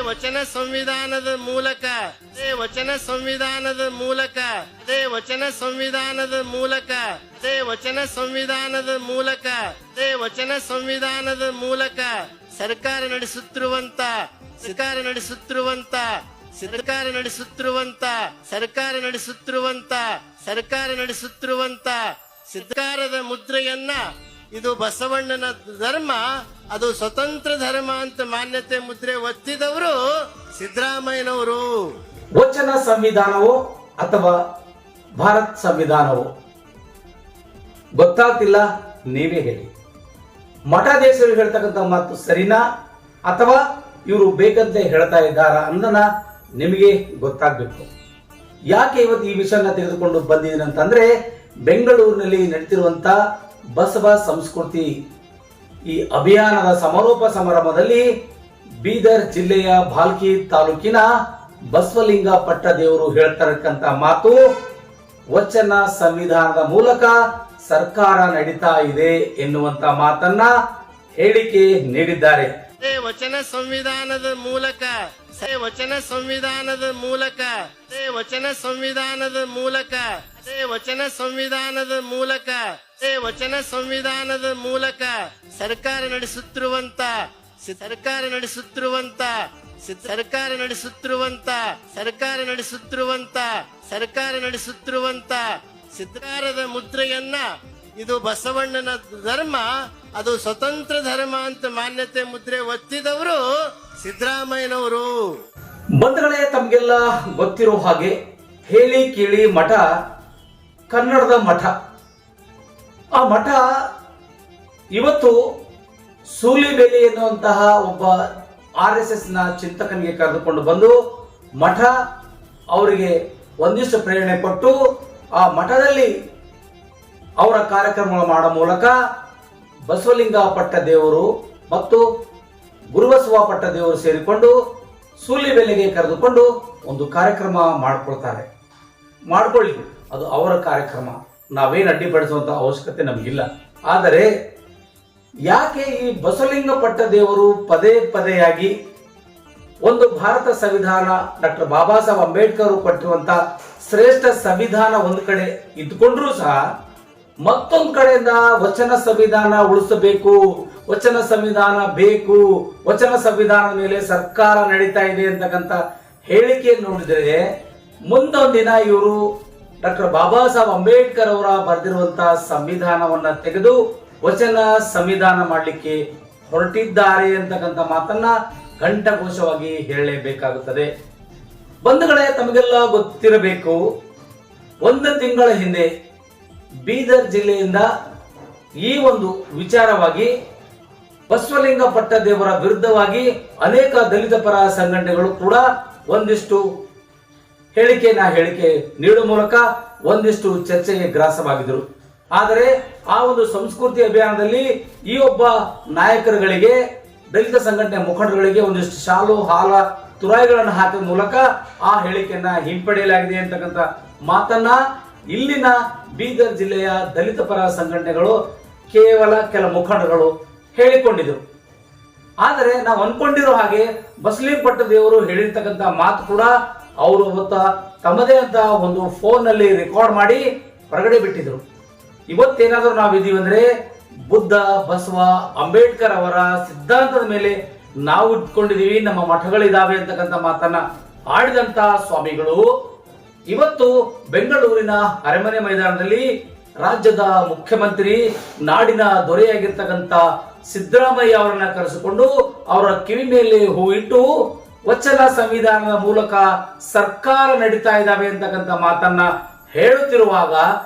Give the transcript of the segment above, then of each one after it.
ವಚನ ಸಂವಿಧಾನದ ಮೂಲಕ ವಚನ ಸಂವಿಧಾನದ ಮೂಲಕ ವಚನ ಸಂವಿಧಾನದ ಮೂಲಕ ವಚನ ಸಂವಿಧಾನದ ಮೂಲಕ ವಚನ ಸಂವಿಧಾನದ ಮೂಲಕ ಸರ್ಕಾರ ನಡೆಸುತ್ತಿರುವಂತ ಸರ್ಕಾರ ನಡೆಸುತ್ತಿರುವಂತ ಸರ್ಕಾರ ನಡೆಸುತ್ತಿರುವಂತ ಸರ್ಕಾರ ನಡೆಸುತ್ತಿರುವಂತ ಸರ್ಕಾರ ನಡೆಸುತ್ತಿರುವಂತ ಸಿದ್ಧಾರದ ಮುದ್ರೆಯನ್ನ ಇದು ಬಸವಣ್ಣನ ಧರ್ಮ, ಅದು ಸ್ವತಂತ್ರ ಧರ್ಮ ಅಂತ ಮಾನ್ಯತೆ ಮುದ್ರೆ ಒತ್ತಿದವರು ಸಿದ್ದರಾಮಯ್ಯನವರು. ವಚನ ಸಂವಿಧಾನವೋ ಅಥವಾ ಭಾರತ್ ಸಂವಿಧಾನವೋ ಗೊತ್ತಾಗ್ತಿಲ್ಲ, ನೀವೇ ಹೇಳಿ. ಮಠಾಧೀಶರು ಹೇಳ್ತಕ್ಕಂಥ ಮಾತು ಸರಿನಾ ಅಥವಾ ಇವರು ಬೇಕಂತ ಹೇಳ್ತಾ ಇದ್ದಾರ ಅನ್ನೋದನ್ನ ನಿಮಗೆ ಗೊತ್ತಾಗ್ಬೇಕು. ಯಾಕೆ ಇವತ್ತು ಈ ವಿಷಯನ ತೆಗೆದುಕೊಂಡು ಬಂದಿದ್ದೀನಿ ಅಂತಂದ್ರೆ, ಬೆಂಗಳೂರಿನಲ್ಲಿ ನಡೀತಿರುವಂತ ಬಸವ ಸಂಸ್ಕೃತಿ ಈ ಅಭಿಯಾನದ ಸಮಾರೋಪ ಸಮಾರಂಭದಲ್ಲಿ ಬೀದರ್ ಜಿಲ್ಲೆಯ ಭಾಲ್ಕಿ ತಾಲೂಕಿನ ಬಸವಲಿಂಗ ಪಟ್ಟದೇವರು ಹೇಳ್ತಕ್ಕಂತ ಮಾತು, ವಚನ ಸಂವಿಧಾನದ ಮೂಲಕ ಸರ್ಕಾರ ನಡೀತಾ ಇದೆ ಎನ್ನುವಂತ ಮಾತನ್ನ ಹೇಳಿಕೆ ನೀಡಿದ್ದಾರೆ. ವಚನ ಸಂವಿಧಾನದ ಮೂಲಕ ವಚನ ಸಂವಿಧಾನದ ಮೂಲಕ ವಚನ ಸಂವಿಧಾನದ ಮೂಲಕ ವಚನ ಸಂವಿಧಾನದ ಮೂಲಕ ವಚನ ಸಂವಿಧಾನದ ಮೂಲಕ ಸರ್ಕಾರ ನಡೆಸುತ್ತಿರುವಂತ ಸರ್ಕಾರ ನಡೆಸುತ್ತಿರುವಂತ ಸರ್ಕಾರ ನಡೆಸುತ್ತಿರುವಂತ ಸರ್ಕಾರ ನಡೆಸುತ್ತಿರುವಂತ ಸರ್ಕಾರ ನಡೆಸುತ್ತಿರುವಂತ ಸಿದ್ಧಾರದ ಮುದ್ರೆಯನ್ನ ಇದು ಬಸವಣ್ಣನ ಧರ್ಮ, ಅದು ಸ್ವತಂತ್ರ ಧರ್ಮ ಅಂತ ಮಾನ್ಯತೆ ಮುದ್ರೆ ಒತ್ತಿದವರು ಸಿದ್ದರಾಮಯ್ಯನವರು. ಬಂಧುಗಳೇ, ತಮಗೆಲ್ಲ ಗೊತ್ತಿರೋ ಹಾಗೆ ಹೇಳಿ ಕೇಳಿ ಮಠ ಕನ್ನಡದ ಮಠ. ಆ ಮಠ ಇವತ್ತು ಸೂಲಿಬೆಲೆ ಎನ್ನುವಂತಹ ಒಬ್ಬ RSS ನ ಚಿಂತಕನಿಗೆ ಕರೆದುಕೊಂಡು ಬಂದು ಮಠ ಅವರಿಗೆ ಒಂದಿಷ್ಟು ಪ್ರೇರಣೆ ಕೊಟ್ಟು ಆ ಮಠದಲ್ಲಿ ಅವರ ಕಾರ್ಯಕ್ರಮ ಮಾಡೋ ಮೂಲಕ ಬಸವಲಿಂಗ ಪಟ್ಟದೇವರು ಮತ್ತು ಗುರುಬಸವ ಪಟ್ಟದೇವರು ಸೇರಿಕೊಂಡು ಸೂಲಿಬೆಲೆಗೆ ಕರೆದುಕೊಂಡು ಒಂದು ಕಾರ್ಯಕ್ರಮ ಮಾಡ್ಕೊಳ್ಳಿ, ಅದು ಅವರ ಕಾರ್ಯಕ್ರಮ, ನಾವೇನು ಅಡ್ಡಿಪಡಿಸುವಂತ ಅವಶ್ಯಕತೆ ನಮಗಿಲ್ಲ. ಆದರೆ ಯಾಕೆ ಈ ಬಸವಲಿಂಗ ಪಟ್ಟದೇವರು ಪದೇ ಪದೇಯಾಗಿ ಒಂದು ಭಾರತ ಸಂವಿಧಾನ ಡಾಕ್ಟರ್ ಬಾಬಾ ಸಾಹೇಬ್ ಅಂಬೇಡ್ಕರ್ ಕೊಟ್ಟಿರುವಂತ ಶ್ರೇಷ್ಠ ಸಂವಿಧಾನ ಒಂದು ಕಡೆ ಇದ್ಕೊಂಡ್ರೂ ಸಹ ಮತ್ತೊಂದು ಕಡೆಯಿಂದ ವಚನ ಸಂವಿಧಾನ ಉಳಿಸಬೇಕು, ವಚನ ಸಂವಿಧಾನ ಬೇಕು, ವಚನ ಸಂವಿಧಾನದ ಮೇಲೆ ಸರ್ಕಾರ ನಡೀತಾ ಇದೆ ಅಂತಕ್ಕಂಥ ಹೇಳಿಕೆಯನ್ನು ನೋಡಿದರೆ, ಮುಂದೊಂದಿನ ಇವರು ಡಾಕ್ಟರ್ ಬಾಬಾ ಸಾಹೇಬ್ ಅಂಬೇಡ್ಕರ್ ಅವರ ಬರೆದಿರುವಂತಹ ಸಂವಿಧಾನವನ್ನ ತೆಗೆದು ವಚನ ಸಂವಿಧಾನ ಮಾಡಲಿಕ್ಕೆ ಹೊರಟಿದ್ದಾರೆ ಅಂತಕ್ಕಂಥ ಮಾತನ್ನ ಘಂಟಾಘೋಷವಾಗಿ ಹೇಳಲೇಬೇಕಾಗುತ್ತದೆ. ಬಂಧುಗಳೇ, ತಮಗೆಲ್ಲ ಗೊತ್ತಿರಬೇಕು, ಒಂದು ತಿಂಗಳ ಹಿಂದೆ ಬೀದರ್ ಜಿಲ್ಲೆಯಿಂದ ಈ ಒಂದು ವಿಚಾರವಾಗಿ ಬಸವಲಿಂಗ ಪಟ್ಟದೇವರ ವಿರುದ್ಧವಾಗಿ ಅನೇಕ ದಲಿತ ಪರ ಸಂಘಟನೆಗಳು ಕೂಡ ಒಂದಿಷ್ಟು ಹೇಳಿಕೆ ನೀಡುವ ಮೂಲಕ ಒಂದಿಷ್ಟು ಚರ್ಚೆಗೆ ಗ್ರಾಸವಾಗಿದ್ದರು. ಆದರೆ ಆ ಒಂದು ಸಂಸ್ಕೃತಿ ಅಭಿಯಾನದಲ್ಲಿ ಈ ಒಬ್ಬ ನಾಯಕರುಗಳಿಗೆ, ದಲಿತ ಸಂಘಟನೆ ಮುಖಂಡರುಗಳಿಗೆ ಒಂದಿಷ್ಟು ಶಾಲು ಹಾಲ ತುರಾಯಿಗಳನ್ನು ಹಾಕಿದ ಮೂಲಕ ಆ ಹೇಳಿಕೆಯನ್ನ ಹಿಂಪಡೆಯಲಾಗಿದೆ ಅಂತಕ್ಕಂಥ ಮಾತನ್ನ ಇಲ್ಲಿನ ಬೀದರ್ ಜಿಲ್ಲೆಯ ದಲಿತ ಪರ ಸಂಘಟನೆಗಳು ಕೇವಲ ಕೆಲ ಮುಖಂಡರುಗಳು ಹೇಳಿಕೊಂಡಿದ್ರು. ಆದರೆ ನಾವು ಅನ್ಕೊಂಡಿರೋ ಹಾಗೆ ಬಸವಲಿಂಗ ಪಟ್ಟದೇವರು ಹೇಳಿರ್ತಕ್ಕಂಥ ಮಾತು ಕೂಡ ಅವರು ತಮ್ಮದೇ ಅಂತ ಒಂದು ಫೋನ್ ನಲ್ಲಿ ರೆಕಾರ್ಡ್ ಮಾಡಿ ಹೊರಗಡೆ ಬಿಟ್ಟಿದ್ರು. ಇವತ್ತೇನಾದ್ರೂ ನಾವಿದೀವಿ ಅಂದ್ರೆ ಬುದ್ಧ, ಬಸವ, ಅಂಬೇಡ್ಕರ್ ಅವರ ಸಿದ್ಧಾಂತದ ಮೇಲೆ ನಾವು ಇಟ್ಕೊಂಡಿದೀವಿ, ನಮ್ಮ ಮಠಗಳಿದಾವೆ ಅಂತಕ್ಕಂಥ ಮಾತನ್ನ ಆಡಿದಂತ ಸ್ವಾಮಿಗಳು ಇವತ್ತು ಬೆಂಗಳೂರಿನ ಅರಮನೆ ಮೈದಾನದಲ್ಲಿ ರಾಜ್ಯದ ಮುಖ್ಯಮಂತ್ರಿ, ನಾಡಿನ ದೊರೆಯಾಗಿರ್ತಕ್ಕಂಥ ಸಿದ್ದರಾಮಯ್ಯ ಅವರನ್ನ ಕರೆಸಿಕೊಂಡು ಅವರ ಕಿವಿ ಮೇಲೆ ಹೂ ಇಟ್ಟು ವಚನ ಸಂವಿಧಾನದ ಮೂಲಕ ಸರ್ಕಾರ ನಡೀತಾ ಇದ್ದಾವೆ ಅಂತಕ್ಕಂಥ ಮಾತನ್ನ ಹೇಳುತ್ತಿರುವಾಗ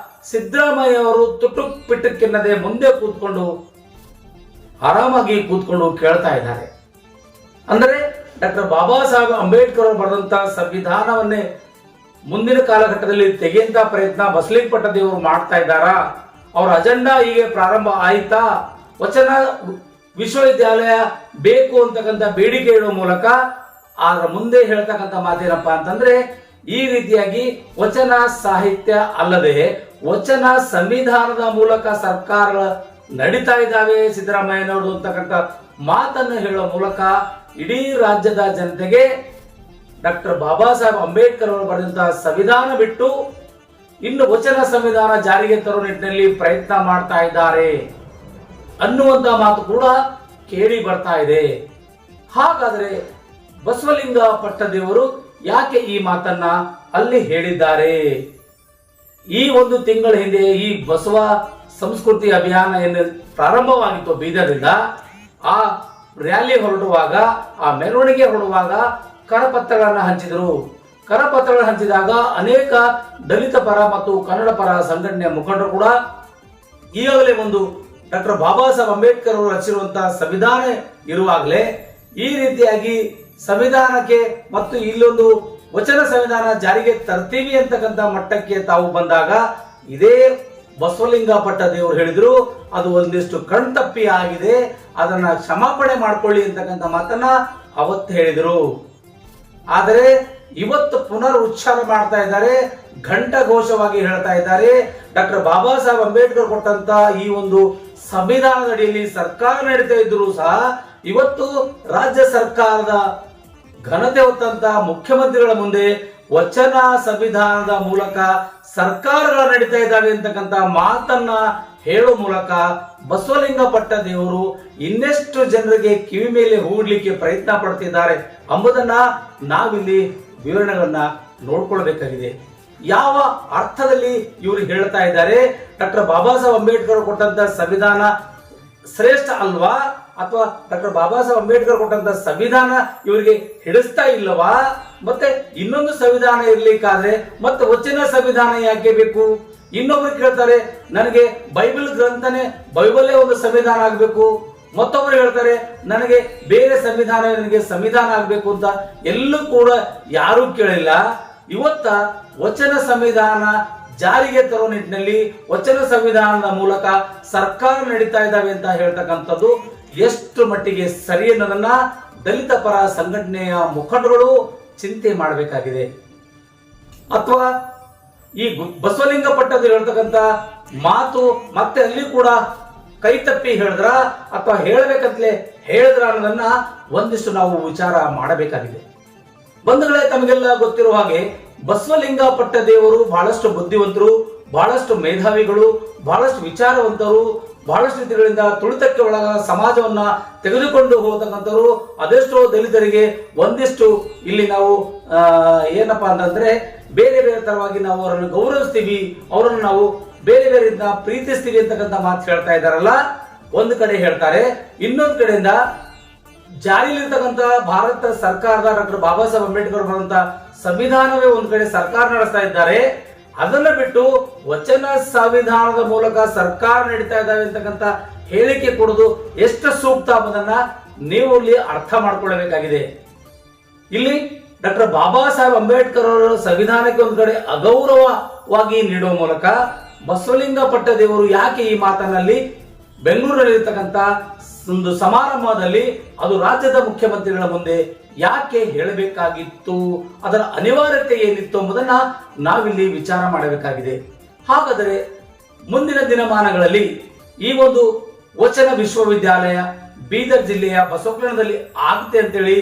ಸಿದ್ದರಾಮಯ್ಯ ಅವರು ತುಟುಕ್ ಪಿಟಕ್ಕೆನ್ನದೆ ಮುಂದೆ ಆರಾಮಾಗಿ ಕೂತ್ಕೊಂಡು ಕೇಳ್ತಾ ಇದ್ದಾರೆ. ಅಂದರೆ ಡಾಕ್ಟರ್ ಬಾಬಾ ಸಾಹೇಬ್ ಅಂಬೇಡ್ಕರ್ ಅವರು ಬರೆದಂತ ಸಂವಿಧಾನವನ್ನೇ ಮುಂದಿನ ಕಾಲಘಟ್ಟದಲ್ಲಿ ತೆಗೆಯಂತ ಪ್ರಯತ್ನ ಬಸವಲಿಂಗ ಪಟ್ಟದೇವರು ಮಾಡ್ತಾ ಇದ್ದಾರಾ? ಅವರ ಅಜೆಂಡಾ ಹೀಗೆ ಪ್ರಾರಂಭ ಆಯ್ತಾ? ವಚನ ವಿಶ್ವವಿದ್ಯಾಲಯ ಬೇಕು ಅಂತಕ್ಕಂಥ ಬೇಡಿಕೆ ಇಡುವ ಮೂಲಕ ಅದರ ಮುಂದೆ ಹೇಳ್ತಕ್ಕಂಥ ಮಾತೇನಪ್ಪ ಅಂತಂದ್ರೆ, ಈ ರೀತಿಯಾಗಿ ವಚನ ಸಾಹಿತ್ಯ ಅಲ್ಲದೆ ವಚನ ಸಂವಿಧಾನದ ಮೂಲಕ ಸರ್ಕಾರ ನಡೀತಾ ಇದ್ದಾವೆ ಸಿದ್ದರಾಮಯ್ಯನವರು ಅಂತಕ್ಕಂಥ ಮಾತನ್ನು ಹೇಳುವ ಮೂಲಕ ಇಡೀ ರಾಜ್ಯದ ಜನತೆಗೆ ಡಾಕ್ಟರ್ ಬಾಬಾ ಸಾಹೇಬ್ ಅಂಬೇಡ್ಕರ್ ಅವರು ಬರೆದಂತಹ ಸಂವಿಧಾನ ಬಿಟ್ಟು ಇನ್ನು ವಚನ ಸಂವಿಧಾನ ಜಾರಿಗೆ ತರುವ ನಿಟ್ಟಿನಲ್ಲಿ ಪ್ರಯತ್ನ ಮಾಡ್ತಾ ಇದ್ದಾರೆ ಅನ್ನುವಂತ ಮಾತು ಕೂಡ ಕೇಳಿ ಬರ್ತಾ ಇದೆ. ಹಾಗಾದ್ರೆ ಬಸವಲಿಂಗ ಪಟ್ಟದೇವರು ಯಾಕೆ ಈ ಮಾತನ್ನ ಅಲ್ಲಿ ಹೇಳಿದ್ದಾರೆ? ಈ ಒಂದು ತಿಂಗಳ ಹಿಂದೆ ಈ ಬಸವ ಸಂಸ್ಕೃತಿ ಅಭಿಯಾನ ಏನು ಪ್ರಾರಂಭವಾಗಿತ್ತು ಬೀದರ್ನಿಂದ, ಆ ರ್ಯಾಲಿ ಹೊರಡುವಾಗ, ಆ ಮೆರವಣಿಗೆ ಹೊರಡುವಾಗ ಕರಪತ್ರಗಳನ್ನು ಹಂಚಿದರು. ಕರಪತ್ರಗಳನ್ನು ಹಂಚಿದಾಗ ಅನೇಕ ದಲಿತ ಪರ ಮತ್ತು ಕನ್ನಡ ಪರ ಸಂಘಟನೆಯ ಮುಖಂಡರು ಕೂಡ ಈಗಾಗಲೇ ಒಂದು ಡಾಕ್ಟರ್ ಬಾಬಾ ಸಾಹೇಬ್ ಅಂಬೇಡ್ಕರ್ ಅವರು ರಚಿಸಿರುವಂತಹ ಸಂವಿಧಾನ ಇರುವಾಗಲೇ ಈ ರೀತಿಯಾಗಿ ಸಂವಿಧಾನಕ್ಕೆ ಮತ್ತು ಇಲ್ಲೊಂದು ವಚನ ಸಂವಿಧಾನ ಜಾರಿಗೆ ತರ್ತೀವಿ ಅಂತಕ್ಕಂಥ ಮಟ್ಟಕ್ಕೆ ತಾವು ಬಂದಾಗ ಇದೇ ಬಸವಲಿಂಗ ಪಟ್ಟದೇವರು ಹೇಳಿದ್ರು ಅದು ಒಂದಿಷ್ಟು ಕಣ್ತಪ್ಪಿ ಆಗಿದೆ, ಅದನ್ನ ಕ್ಷಮಾಪಣೆ ಮಾಡ್ಕೊಳ್ಳಿ ಅಂತಕ್ಕಂಥ ಮಾತನ್ನ ಅವತ್ತು ಹೇಳಿದರು. ಆದರೆ ಇವತ್ತು ಪುನರ್ ಉಚ್ಚಾರ ಮಾಡ್ತಾ ಇದ್ದಾರೆ, ಘಂಟಘೋಷವಾಗಿ ಹೇಳ್ತಾ ಇದ್ದಾರೆ. ಡಾಕ್ಟರ್ ಬಾಬಾ ಸಾಹೇಬ್ ಅಂಬೇಡ್ಕರ್ ಕೊಟ್ಟಂತ ಈ ಒಂದು ಸಂವಿಧಾನದ ಅಡಿಯಲ್ಲಿ ಸರ್ಕಾರ ನಡೀತಾ ಇದ್ರು ಸಹ ಇವತ್ತು ರಾಜ್ಯ ಸರ್ಕಾರದ ಘನತೆ ಹೊತ್ತಂತ ಮುಖ್ಯಮಂತ್ರಿಗಳ ಮುಂದೆ ವಚನ ಸಂವಿಧಾನದ ಮೂಲಕ ಸರ್ಕಾರಗಳು ನಡೀತಾ ಇದ್ದಾವೆ ಅಂತಕ್ಕಂಥ ಮಾತನ್ನ ಹೇಳೋ ಮೂಲಕ ಬಸವಲಿಂಗ ಪಟ್ಟದೇವರು ಇನ್ನೆಷ್ಟು ಜನರಿಗೆ ಕಿವಿ ಮೇಲೆ ಹೂಡ್ಲಿಕ್ಕೆ ಪ್ರಯತ್ನ ಪಡ್ತಿದ್ದಾರೆ ಎಂಬುದನ್ನ ನಾವಿಲ್ಲಿ ವಿವರಣೆಗಳನ್ನ ನೋಡ್ಕೊಳ್ಬೇಕಾಗಿದೆ. ಯಾವ ಅರ್ಥದಲ್ಲಿ ಇವರು ಹೇಳ್ತಾ ಇದ್ದಾರೆ? ಡಾಕ್ಟರ್ ಬಾಬಾ ಸಾಹೇಬ್ ಅಂಬೇಡ್ಕರ್ ಕೊಟ್ಟಂತ ಸಂವಿಧಾನ ಶ್ರೇಷ್ಠ ಅಲ್ವಾ, ಅಥವಾ ಡಾಕ್ಟರ್ ಬಾಬಾ ಸಾಹೇಬ್ ಅಂಬೇಡ್ಕರ್ ಕೊಟ್ಟಂತ ಸಂವಿಧಾನ ಇವರಿಗೆ ಹಿಡಿಸ್ತಾ ಇಲ್ಲವಾ? ಮತ್ತೆ ಇನ್ನೊಂದು ಸಂವಿಧಾನ ಇರ್ಲಿಕ್ಕಾದ್ರೆ ಮತ್ತೆ ವಚನ ಸಂವಿಧಾನ ಯಾಕೆ ಬೇಕು? ಇನ್ನೊಬ್ರು ಕೇಳ್ತಾರೆ ನನಗೆ ಬೈಬಲ್ ಗ್ರಂಥನೇ ಬೈಬಲೇ ಒಂದು ಸಂವಿಧಾನ ಆಗ್ಬೇಕು, ಮತ್ತೊಬ್ರು ಹೇಳ್ತಾರೆ ನನಗೆ ಬೇರೆ ಸಂವಿಧಾನ, ನನಗೆ ಸಂವಿಧಾನ ಆಗ್ಬೇಕು ಅಂತ. ಎಲ್ಲೂ ಕೂಡ ಯಾರು ಕೇಳಿಲ್ಲ. ಇವತ್ತ ವಚನ ಸಂವಿಧಾನ ಜಾರಿಗೆ ತರೋ ನಿಟ್ಟಿನಲ್ಲಿ ವಚನ ಸಂವಿಧಾನದ ಮೂಲಕ ಸರ್ಕಾರ ನಡೀತಾ ಇದ್ದಾವೆ ಅಂತ ಹೇಳ್ತಕ್ಕಂಥದ್ದು ಎಷ್ಟು ಮಟ್ಟಿಗೆ ಸರಿ ಅನ್ನೋದನ್ನ ದಲಿತ ಪರ ಸಂಘಟನೆಯ ಮುಖಂಡರು ಚಿಂತೆ ಮಾಡಬೇಕಾಗಿದೆ. ಅಥವಾ ಈ ಬಸವಲಿಂಗ ಪಟ್ಟದೇವರು ಹೇಳ್ತಕ್ಕಂಥ ಮಾತು ಮತ್ತೆ ಅಲ್ಲಿ ಕೂಡ ಕೈ ತಪ್ಪಿ ಹೇಳಿದ್ರ ಅಥವಾ ಹೇಳಬೇಕಂತಲೇ ಹೇಳಿದ್ರ ಅನ್ನೋದನ್ನ ಒಂದಿಷ್ಟು ನಾವು ವಿಚಾರ ಮಾಡಬೇಕಾಗಿದೆ. ಬಂಧುಗಳೇ, ತಮಗೆಲ್ಲ ಗೊತ್ತಿರುವ ಹಾಗೆ ಬಸವಲಿಂಗ ಪಟ್ಟದೇವರು ಬಹಳಷ್ಟು ಬುದ್ಧಿವಂತರು, ಬಹಳಷ್ಟು ಮೇಧಾವಿಗಳು, ಬಹಳಷ್ಟು ವಿಚಾರವಂತರು, ಬಹಳಷ್ಟು ರೀತಿಗಳಿಂದ ತುಳಿತಕ್ಕೆ ಒಳಗಾದ ಸಮಾಜವನ್ನ ತೆಗೆದುಕೊಂಡು ಹೋಗತಕ್ಕಂಥವ್ರು. ಅದೆಷ್ಟೋ ದಲಿತರಿಗೆ ಒಂದಿಷ್ಟು ಇಲ್ಲಿ ನಾವು ಏನಪ್ಪಾ ಅಂತಂದ್ರೆ ಬೇರೆ ಬೇರೆ ತರವಾಗಿ ನಾವು ಅವರನ್ನು ಗೌರವಿಸ್ತೀವಿ, ಅವರನ್ನು ನಾವು ಬೇರೆ ಬೇರೆಯಿಂದ ಪ್ರೀತಿಸ್ತೀವಿ ಅಂತಕ್ಕಂಥ ಮಾತು ಹೇಳ್ತಾ ಇದ್ದಾರಲ್ಲ. ಒಂದು ಕಡೆ ಹೇಳ್ತಾರೆ, ಇನ್ನೊಂದು ಕಡೆಯಿಂದ ಜಾರಿಯಲ್ಲಿರ್ತಕ್ಕಂಥ ಭಾರತ ಸರ್ಕಾರದ ಡಾಕ್ಟರ್ ಬಾಬಾ ಸಾಹೇಬ್ ಅಂಬೇಡ್ಕರ್ ಬರುವಂತ ಸಂವಿಧಾನವೇ ಒಂದು ಕಡೆ ಸರ್ಕಾರ ನಡೆಸ್ತಾ ಇದ್ದಾರೆ. ಅದನ್ನ ಬಿಟ್ಟು ವಚನ ಸಂವಿಧಾನದ ಮೂಲಕ ಸರ್ಕಾರ ನಡೀತಾ ಇದ್ದಾವೆ ಅಂತಕ್ಕಂಥ ಹೇಳಿಕೆ ಕೊಡೋದು ಎಷ್ಟು ಸೂಕ್ತ ಅನ್ನೋದನ್ನ ನೀವು ಇಲ್ಲಿ ಅರ್ಥ ಮಾಡ್ಕೊಳ್ಬೇಕಾಗಿದೆ. ಇಲ್ಲಿ ಡಾಕ್ಟರ್ ಬಾಬಾ ಸಾಹೇಬ್ ಅಂಬೇಡ್ಕರ್ ಅವರ ಸಂವಿಧಾನಕ್ಕೆ ಒಂದು ಕಡೆ ಅಗೌರವವಾಗಿ ನೀಡುವ ಮೂಲಕ ಬಸವಲಿಂಗ ಪಟ್ಟದೇವರು ಯಾಕೆ ಈ ಮಾತನಲ್ಲಿ ಬೆಂಗಳೂರಿನಲ್ಲಿರ್ತಕ್ಕಂಥ ಒಂದು ಸಮಾರಂಭದಲ್ಲಿ ಅದು ರಾಜ್ಯದ ಮುಖ್ಯಮಂತ್ರಿಗಳ ಮುಂದೆ ಯಾಕೆ ಹೇಳಬೇಕಾಗಿತ್ತು, ಅದರ ಅನಿವಾರ್ಯತೆ ಏನಿತ್ತು ಎಂಬುದನ್ನ ನಾವಿಲ್ಲಿ ವಿಚಾರ ಮಾಡಬೇಕಾಗಿದೆ. ಹಾಗಾದರೆ ಮುಂದಿನ ದಿನಮಾನಗಳಲ್ಲಿ ಈ ಒಂದು ವಚನ ವಿಶ್ವವಿದ್ಯಾಲಯ ಬೀದರ್ ಜಿಲ್ಲೆಯ ಬಸವಕಲ್ಯಾಣದಲ್ಲಿ ಆಗುತ್ತೆ ಅಂತೇಳಿ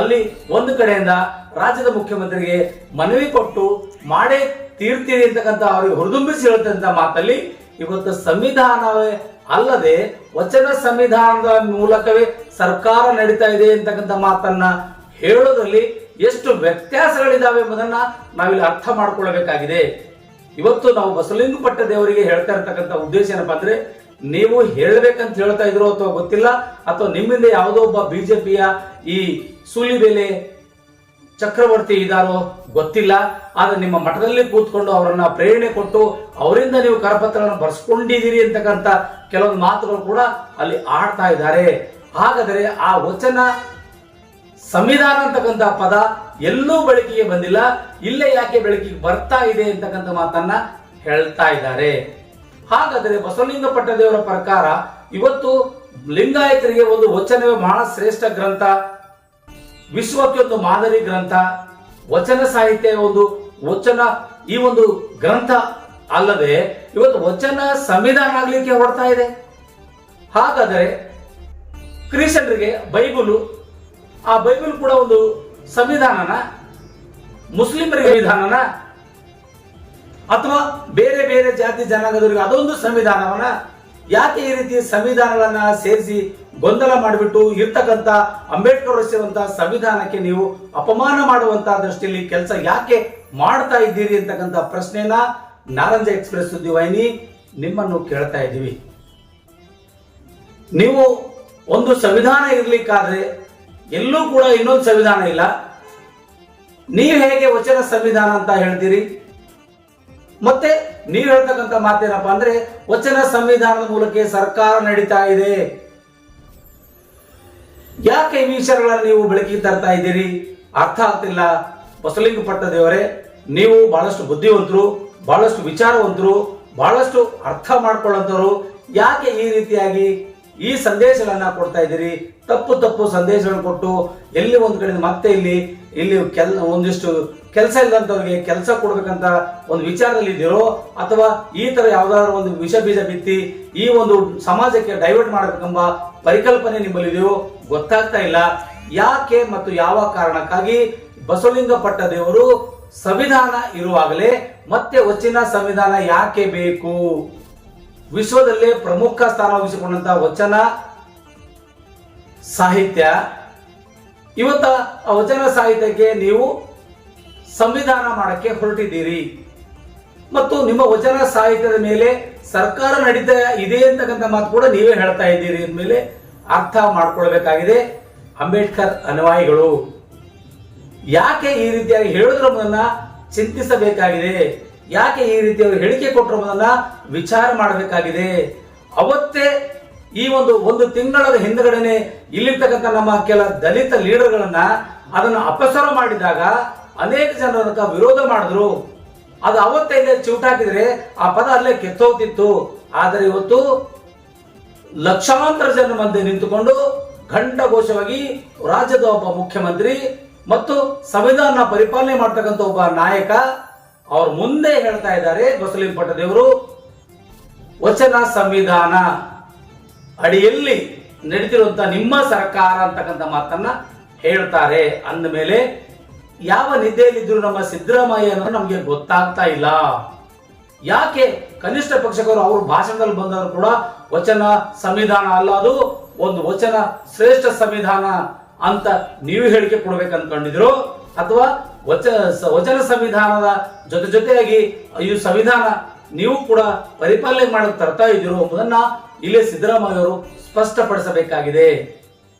ಅಲ್ಲಿ ಒಂದು ಕಡೆಯಿಂದ ರಾಜ್ಯದ ಮುಖ್ಯಮಂತ್ರಿಗೆ ಮನವಿ ಕೊಟ್ಟು ಮಾಡೇ ತೀರ್ತೀರಿ ಅಂತಕ್ಕಂಥ ಅವರಿಗೆ ಹುರಿದುಂಬಿಸಿ ಹೇಳ್ತಕ್ಕಂಥ ಮಾತಲ್ಲಿ ಇವತ್ತು ಸಂವಿಧಾನವೇ ಅಲ್ಲದೆ ವಚನ ಸಂವಿಧಾನದ ಮೂಲಕವೇ ಸರ್ಕಾರ ನಡೀತಾ ಇದೆ ಅಂತಕ್ಕಂಥ ಮಾತನ್ನ ಹೇಳೋದ್ರಲ್ಲಿ ಎಷ್ಟು ವ್ಯತ್ಯಾಸಗಳಿದಾವೆ ಎಂಬುದನ್ನ ನಾವಿಲ್ಲಿ ಅರ್ಥ ಮಾಡ್ಕೊಳ್ಬೇಕಾಗಿದೆ. ಇವತ್ತು ನಾವು ಬಸವಲಿಂಗ ಪಟ್ಟದೇವರಿಗೆ ಹೇಳ್ತಾ ಇರ್ತಕ್ಕಂಥ ಉದ್ದೇಶ ಏನಪ್ಪಾ ಅಂದ್ರೆ, ನೀವು ಹೇಳ್ಬೇಕಂತ ಹೇಳ್ತಾ ಇದ್ರು ಅಥವಾ ಗೊತ್ತಿಲ್ಲ, ಅಥವಾ ನಿಮ್ಮಿಂದ ಯಾವುದೋ ಒಬ್ಬ ಬಿಜೆಪಿಯ ಈ ಸೂಲಿಬೇಲೆ ಚಕ್ರವರ್ತಿ ಇದಾರೋ ಗೊತ್ತಿಲ್ಲ, ಆದ್ರೆ ನಿಮ್ಮ ಮಠದಲ್ಲಿ ಕೂತ್ಕೊಂಡು ಅವರನ್ನ ಪ್ರೇರಣೆ ಕೊಟ್ಟು ಅವರಿಂದ ನೀವು ಕರಪತ್ರಗಳನ್ನು ಬರ್ಸ್ಕೊಂಡಿದ್ದೀರಿ ಅಂತಕ್ಕಂಥ ಕೆಲವೊಂದು ಮಾತುಗಳು ಕೂಡ ಅಲ್ಲಿ ಆಡ್ತಾ ಇದ್ದಾರೆ. ಹಾಗಾದರೆ ಆ ವಚನ ಸಂವಿಧಾನ ಅಂತಕ್ಕಂಥ ಪದ ಎಲ್ಲೂ ಬೆಳಕಿಗೆ ಬಂದಿಲ್ಲ, ಇಲ್ಲೇ ಯಾಕೆ ಬೆಳಕಿಗೆ ಬರ್ತಾ ಇದೆ ಅಂತಕ್ಕಂಥ ಮಾತನ್ನ ಹೇಳ್ತಾ ಇದ್ದಾರೆ. ಹಾಗಾದರೆ ಬಸವಲಿಂಗ ಪಟ್ಟದೇವರ ಪ್ರಕಾರ ಇವತ್ತು ಲಿಂಗಾಯತರಿಗೆ ಒಂದು ವಚನವೇ ಬಹಳ ಶ್ರೇಷ್ಠ ಗ್ರಂಥ, ವಿಶ್ವಕ್ಕೆ ಒಂದು ಮಾದರಿ ಗ್ರಂಥ, ವಚನ ಸಾಹಿತ್ಯ ಒಂದು ವಚನ ಈ ಒಂದು ಗ್ರಂಥ ಅಲ್ಲದೆ ಇವತ್ತು ವಚನ ಸಂವಿಧಾನ ಆಗ್ಲಿಕ್ಕೆ ಹೊರಡ್ತಾ ಇದೆ. ಹಾಗಾದರೆ ಕ್ರಿಶ್ಚಿಯನ್ರಿಗೆ ಬೈಬಲು, ಆ ಬೈಬಲ್ ಕೂಡ ಒಂದು ಸಂವಿಧಾನನ, ಮುಸ್ಲಿಮರಿಗೆ ಸಂವಿಧಾನನ, ಅಥವಾ ಬೇರೆ ಬೇರೆ ಜಾತಿ ಜನಾಂಗದವರಿಗೆ ಅದೊಂದು ಸಂವಿಧಾನವನ್ನ? ಯಾಕೆ ಈ ರೀತಿ ಸಂವಿಧಾನಗಳನ್ನ ಸೇರಿಸಿ ಗೊಂದಲ ಮಾಡಿಬಿಟ್ಟು ಇರ್ತಕ್ಕಂಥ ಅಂಬೇಡ್ಕರ್ ರಚಿಸಿರುವಂತಹ ಸಂವಿಧಾನಕ್ಕೆ ನೀವು ಅಪಮಾನ ಮಾಡುವಂತಹ ದೃಷ್ಟಿಯಲ್ಲಿ ಕೆಲಸ ಯಾಕೆ ಮಾಡ್ತಾ ಇದ್ದೀರಿ ಅಂತಕ್ಕಂಥ ಪ್ರಶ್ನೆನ ನಾರಂಜ ಎಕ್ಸ್ಪ್ರೆಸ್ ಸುದ್ದಿವಾಹಿನಿ ನಿಮ್ಮನ್ನು ಕೇಳ್ತಾ ಇದ್ದೀವಿ. ನೀವು ಒಂದು ಸಂವಿಧಾನ ಇರ್ಲಿಕ್ಕಾದ್ರೆ ಎಲ್ಲೂ ಕೂಡ ಇನ್ನೊಂದು ಸಂವಿಧಾನ ಇಲ್ಲ, ನೀವು ಹೇಗೆ ವಚನ ಸಂವಿಧಾನ ಅಂತ ಹೇಳ್ತೀರಿ? ಮತ್ತೆ ನೀವು ಹೇಳ್ತಕ್ಕಂಥ ಮಾತೇನಪ್ಪ ಅಂದ್ರೆ ವಚನ ಸಂವಿಧಾನದ ಮೂಲಕ ಸರ್ಕಾರ ನಡೀತಾ ಇದೆ. ಯಾಕೆ ಈ ವಿಚಾರಗಳನ್ನು ನೀವು ಬೆಳಕಿಗೆ ತರ್ತಾ ಇದ್ದೀರಿ? ಅರ್ಥ ಆಗ್ತಿಲ್ಲ. ಬಸವಲಿಂಗ ದೇವರೇ, ನೀವು ಬಹಳಷ್ಟು ಬುದ್ಧಿವಂತರು, ಬಹಳಷ್ಟು ವಿಚಾರವಂತರು, ಬಹಳಷ್ಟು ಅರ್ಥ ಮಾಡ್ಕೊಳ್ಳೋಂಥವ್ರು. ಯಾಕೆ ಈ ರೀತಿಯಾಗಿ ಈ ಸಂದೇಶಗಳನ್ನ ಕೊಡ್ತಾ ಇದ್ದೀರಿ? ತಪ್ಪು ತಪ್ಪು ಸಂದೇಶಗಳನ್ನು ಕೊಟ್ಟು ಎಲ್ಲಿ ಒಂದ್ ಕಡೆ ಮತ್ತೆ ಇಲ್ಲಿ ಒಂದಿಷ್ಟು ಕೆಲಸ ಇಲ್ಲದಂತವ್ರಿಗೆ ಕೆಲಸ ಕೊಡ್ಬೇಕಂತ ಒಂದು ವಿಚಾರದಲ್ಲಿ ಇದ್ದೀರೋ, ಅಥವಾ ಈ ತರ ಯಾವ್ದಾದ್ರು ಒಂದು ವಿಷ ಬೀಜ ಬಿತ್ತಿ ಈ ಒಂದು ಸಮಾಜಕ್ಕೆ ಡೈವರ್ಟ್ ಮಾಡಬೇಕೆಂಬ ಪರಿಕಲ್ಪನೆ ನಿಮ್ಮಲ್ಲಿದೆಯೋ ಗೊತ್ತಾಗ್ತಾ ಇಲ್ಲ. ಯಾಕೆ ಮತ್ತು ಯಾವ ಕಾರಣಕ್ಕಾಗಿ ಬಸವಲಿಂಗ ದೇವರು ಸಂವಿಧಾನ ಇರುವಾಗಲೇ ಮತ್ತೆ ವಚನ ಸಂವಿಧಾನ ಯಾಕೆ ಬೇಕು? ವಿಶ್ವದಲ್ಲೇ ಪ್ರಮುಖ ಸ್ಥಾನ ವಹಿಸಿಕೊಂಡಂತಹ ವಚನ ಸಾಹಿತ್ಯ, ಇವತ್ತ ಆ ವಚನ ಸಾಹಿತ್ಯಕ್ಕೆ ನೀವು ಸಂವಿಧಾನ ಮಾಡಕ್ಕೆ ಹೊರಟಿದ್ದೀರಿ ಮತ್ತು ನಿಮ್ಮ ವಚನ ಸಾಹಿತ್ಯದ ಮೇಲೆ ಸರ್ಕಾರ ನಡೀತಾ ಇದೆ ಅಂತಕ್ಕಂಥ ಮಾತು ಕೂಡ ನೀವೇ ಹೇಳ್ತಾ ಇದ್ದೀರಿ ಅಂದಮೇಲೆ ಅರ್ಥ ಮಾಡ್ಕೊಳ್ಬೇಕಾಗಿದೆ ಅಂಬೇಡ್ಕರ್ ಅನುಯಾಯಿಗಳು. ಯಾಕೆ ಈ ರೀತಿಯಾಗಿ ಹೇಳುದ್ರ ಮೊದಲನ್ನ ಚಿಂತಿಸಬೇಕಾಗಿದೆ. ಯಾಕೆ ಈ ರೀತಿ ಅವರು ಹೇಳಿಕೆ ಕೊಟ್ಟರ ಮೊದಲನ್ನ ವಿಚಾರ ಮಾಡಬೇಕಾಗಿದೆ. ಅವತ್ತೇ ಈ ಒಂದು ತಿಂಗಳ ಹಿಂದಗಡೆನೆ ಇಲ್ಲಿರ್ತಕ್ಕಂಥ ನಮ್ಮ ಕೆಲ ದಲಿತ ಲೀಡರ್ಗಳನ್ನ ಅದನ್ನ ಅಪಸರ ಮಾಡಿದಾಗ ಅನೇಕ ಜನರ ವಿರೋಧ ಮಾಡಿದ್ರು. ಅದು ಅವತ್ತೇ ಚಿವುಟಾಕಿದ್ರೆ ಆ ಪದ ಅಲ್ಲೇ ಕೆತ್ತೋಗ್ತಿತ್ತು. ಆದರೆ ಇವತ್ತು ಲಕ್ಷಾಂತರ ಜನ ಮಧ್ಯೆ ನಿಂತುಕೊಂಡು ಘಂಟಘೋಷವಾಗಿ ರಾಜ್ಯದ ಒಬ್ಬ ಮುಖ್ಯಮಂತ್ರಿ ಮತ್ತು ಸಂವಿಧಾನ ಪರಿಪಾಲನೆ ಮಾಡ್ತಕ್ಕಂಥ ಒಬ್ಬ ನಾಯಕ ಅವ್ರ ಮುಂದೆ ಹೇಳ್ತಾ ಇದ್ದಾರೆ, ಬಸವಲಿಂಗ ದೇವರು ವಚನ ಸಂವಿಧಾನ ಅಡಿಯಲ್ಲಿ ನಡೀತಿರುವಂತ ನಿಮ್ಮ ಸರ್ಕಾರ ಅಂತಕ್ಕಂಥ ಮಾತನ್ನ ಹೇಳ್ತಾರೆ. ಅಂದ ಮೇಲೆ ಯಾವ ನಿದ್ದೆಯಲ್ಲಿದ್ರು ನಮ್ಮ ಸಿದ್ದರಾಮಯ್ಯ ಅನ್ನೋದು ನಮ್ಗೆ ಗೊತ್ತಾಗ್ತಾ ಇಲ್ಲ. ಯಾಕೆ ಕನಿಷ್ಠ ಪಕ್ಷಕರು ಅವರು ಭಾಷಣದಲ್ಲಿ ಬಂದವರು ಕೂಡ ವಚನ ಸಂವಿಧಾನ ಅಲ್ಲ, ಅದು ಒಂದು ವಚನ ಶ್ರೇಷ್ಠ ಸಂವಿಧಾನ ಅಂತ ನೀವು ಹೇಳಿಕೆ ಕೊಡ್ಬೇಕು ಅನ್ಕೊಂಡಿದ್ರು, ಅಥವಾ ವಚನ ಸಂವಿಧಾನದ ಜೊತೆಯಾಗಿ ಈ ಸಂವಿಧಾನ ನೀವು ಕೂಡ ಪರಿಪಾಲನೆ ಮಾಡಕ್ ತರ್ತಾ ಇದ್ದೀರೋ ಎಂಬುದನ್ನ ಇಲ್ಲೇ ಸಿದ್ದರಾಮಯ್ಯ ಅವರು ಸ್ಪಷ್ಟಪಡಿಸಬೇಕಾಗಿದೆ.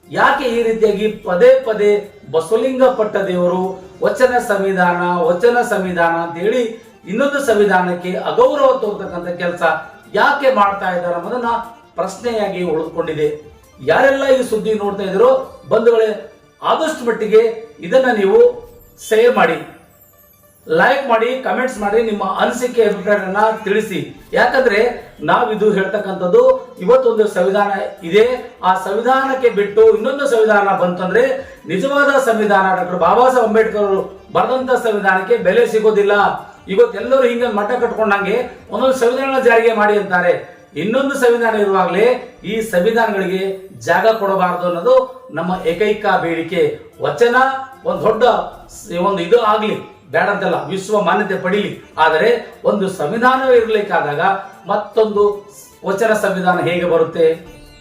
ಯಾಕೆ ಈ ರೀತಿಯಾಗಿ ಪದೇ ಪದೇ ಬಸವಲಿಂಗ ದೇವರು ವಚನ ಸಂವಿಧಾನ ಅಂತ ಹೇಳಿ ಇನ್ನೊಂದು ಸಂವಿಧಾನಕ್ಕೆ ಅಗೌರವ ತೋರ್ತಕ್ಕಂಥ ಕೆಲಸ ಯಾಕೆ ಮಾಡ್ತಾ ಇದ್ದಾರೆ ಅನ್ನೋದನ್ನ ಪ್ರಶ್ನೆಯಾಗಿ ಉಳಿದುಕೊಂಡಿದೆ. ಯಾರೆಲ್ಲ ಈ ಸುದ್ದಿ ನೋಡ್ತಾ ಇದ್ದೀರೋ ಬಂಧುಗಳೇ, ಆದಷ್ಟು ಮಟ್ಟಿಗೆ ಇದನ್ನ ನೀವು ಶೇರ್ ಮಾಡಿ, ಲೈಕ್ ಮಾಡಿ, ಕಮೆಂಟ್ಸ್ ಮಾಡಿ, ನಿಮ್ಮ ಅನಿಸಿಕೆ ಅಭಿಪ್ರಾಯಗಳನ್ನ ತಿಳಿಸಿ. ಯಾಕಂದ್ರೆ ನಾವಿದು ಹೇಳ್ತಕ್ಕಂಥದ್ದು ಇವತ್ತೊಂದು ಸಂವಿಧಾನ ಇದೆ, ಆ ಸಂವಿಧಾನಕ್ಕೆ ಬಿಟ್ಟು ಇನ್ನೊಂದು ಸಂವಿಧಾನ ಬಂತಂದ್ರೆ ನಿಜವಾದ ಸಂವಿಧಾನ ಡಾಕ್ಟರ್ ಬಾಬಾ ಸಾಹೇಬ್ ಅಂಬೇಡ್ಕರ್ ಅವರು ಬರೆದಂತ ಸಂವಿಧಾನಕ್ಕೆ ಬೆಲೆ ಸಿಗೋದಿಲ್ಲ. ಇವತ್ತೆಲ್ಲರೂ ಹಿಂಗ ಮಠ ಕಟ್ಕೊಂಡಂಗೆ ಒಂದೊಂದು ಸಂವಿಧಾನ ಜಾರಿಗೆ ಮಾಡಿ ಅಂತಾರೆ. ಇನ್ನೊಂದು ಸಂವಿಧಾನ ಇರುವಾಗಲೇ ಈ ಸಂವಿಧಾನಗಳಿಗೆ ಜಾಗ ಕೊಡಬಾರದು ಅನ್ನೋದು ನಮ್ಮ ಏಕೈಕ ಬೇಡಿಕೆ. ವಚನ ಒಂದು ದೊಡ್ಡ ಇದು ಆಗ್ಲಿ ಬೇಡ ಅಂತಲ್ಲ, ವಿಶ್ವ ಮಾನ್ಯತೆ ಪಡೀಲಿ, ಆದರೆ ಒಂದು ಸಂವಿಧಾನವೇ ಇರಲಿಕ್ಕಾದಾಗ ಮತ್ತೊಂದು ವಚನ ಸಂವಿಧಾನ ಹೇಗೆ ಬರುತ್ತೆ?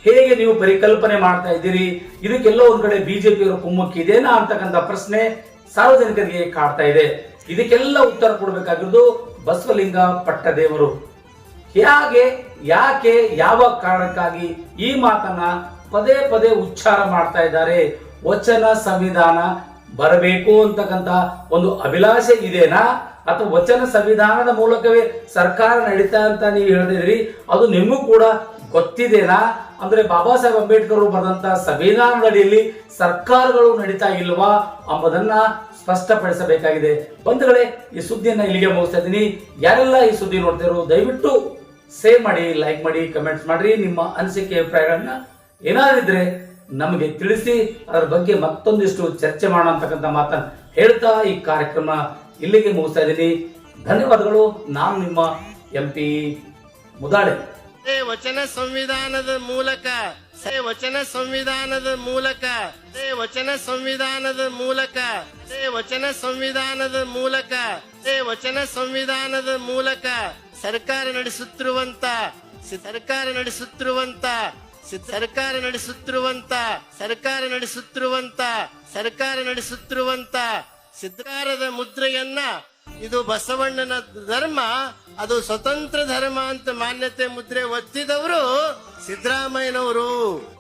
ಹೇಗೆ ನೀವು ಪರಿಕಲ್ಪನೆ ಮಾಡ್ತಾ ಇದ್ದೀರಿ? ಇದಕ್ಕೆಲ್ಲ ಒಂದ್ ಕಡೆ ಬಿಜೆಪಿಯವರು ಕುಮ್ಮಕ್ಕಿದೇನಾ ಅಂತಕ್ಕಂಥ ಪ್ರಶ್ನೆ ಸಾರ್ವಜನಿಕರಿಗೆ ಕಾಡ್ತಾ ಇದೆ. ಇದಕ್ಕೆಲ್ಲ ಉತ್ತರ ಕೊಡಬೇಕಾಗಿರೋದು ಬಸವಲಿಂಗ ದೇವರು. ಯಾಕೆ ಯಾವ ಕಾರಣಕ್ಕಾಗಿ ಈ ಮಾತನ್ನ ಪದೇ ಪದೇ ಉಚ್ಚಾರ ಮಾಡ್ತಾ ಇದ್ದಾರೆ? ವಚನ ಸಂವಿಧಾನ ಬರಬೇಕು ಅಂತಕ್ಕಂಥ ಒಂದು ಅಭಿಲಾಷೆ ಇದೆನಾ, ಅಥವಾ ವಚನ ಸಂವಿಧಾನದ ಮೂಲಕವೇ ಸರ್ಕಾರ ನಡೀತಾ ಅಂತ ನೀವು ಹೇಳ್ತಿದ್ರಿ, ಅದು ನಿಮಗೂ ಕೂಡ ಗೊತ್ತಿದೆನಾ? ಅಂದ್ರೆ ಬಾಬಾ ಸಾಹೇಬ್ ಅಂಬೇಡ್ಕರ್ ಬರೆದಂತ ಸಂವಿಧಾನದ ಅಡಿಯಲ್ಲಿ ಸರ್ಕಾರಗಳು ನಡೀತಾ ಇಲ್ವಾ ಎಂಬುದನ್ನ ಸ್ಪಷ್ಟಪಡಿಸಬೇಕಾಗಿದೆ. ಬಂಧುಗಳೇ, ಈ ಸುದ್ದಿಯನ್ನ ಇಲ್ಲಿಗೆ ಮುಗಿಸ್ತಾ ಇದ್ದೀನಿ. ಯಾರೆಲ್ಲ ಈ ಸುದ್ದಿ ನೋಡ್ತಿರೋ ದಯವಿಟ್ಟು ಶೇರ್ ಮಾಡಿ, ಲೈಕ್ ಮಾಡಿ, ಕಮೆಂಟ್ಸ್ ಮಾಡ್ರಿ. ನಿಮ್ಮ ಅನಿಸಿಕೆ ಅಭಿಪ್ರಾಯಗಳನ್ನ ಏನಾದಿದ್ರೆ ನಮಗೆ ತಿಳಿಸಿ, ಅದರ ಬಗ್ಗೆ ಮತ್ತೊಂದಿಷ್ಟು ಚರ್ಚೆ ಮಾಡೋಣ ಅಂತಕ್ಕಂಥ ಮಾತನ್ನ ಹೇಳ್ತಾ ಈ ಕಾರ್ಯಕ್ರಮ ಇಲ್ಲಿಗೆ ಮುಗಿಸ್ತಾ ಇದ್ದೀನಿ. ಧನ್ಯವಾದಗಳು. ನಾನು ನಿಮ್ಮ MP ಮುದಾಳೆ. ವಚನ ಸಂವಿಧಾನದ ಮೂಲಕ ವಚನ ಸಂವಿಧಾನದ ಮೂಲಕ ವಚನ ಸಂವಿಧಾನದ ಮೂಲಕ ವಚನ ಸಂವಿಧಾನದ ಮೂಲಕ ವಚನ ಸಂವಿಧಾನದ ಮೂಲಕ ಸರ್ಕಾರ ನಡೆಸುತ್ತಿರುವಂತ ಸರ್ಕಾರ ನಡೆಸುತ್ತಿರುವಂತ ಸರ್ಕಾರ ನಡೆಸುತ್ತಿರುವಂತ ಸರ್ಕಾರ ನಡೆಸುತ್ತಿರುವಂತ ಸರ್ಕಾರ ನಡೆಸುತ್ತಿರುವಂತ ಸಿದ್ಧಾರದ ಮುದ್ರೆಯನ್ನ ಇದು ಬಸವಣ್ಣನ ಧರ್ಮ, ಅದು ಸ್ವತಂತ್ರ ಧರ್ಮ ಅಂತ ಮಾನ್ಯತೆ ಮುದ್ರೆ ಒತ್ತಿದವರು ಸಿದ್ದರಾಮಯ್ಯನವರು.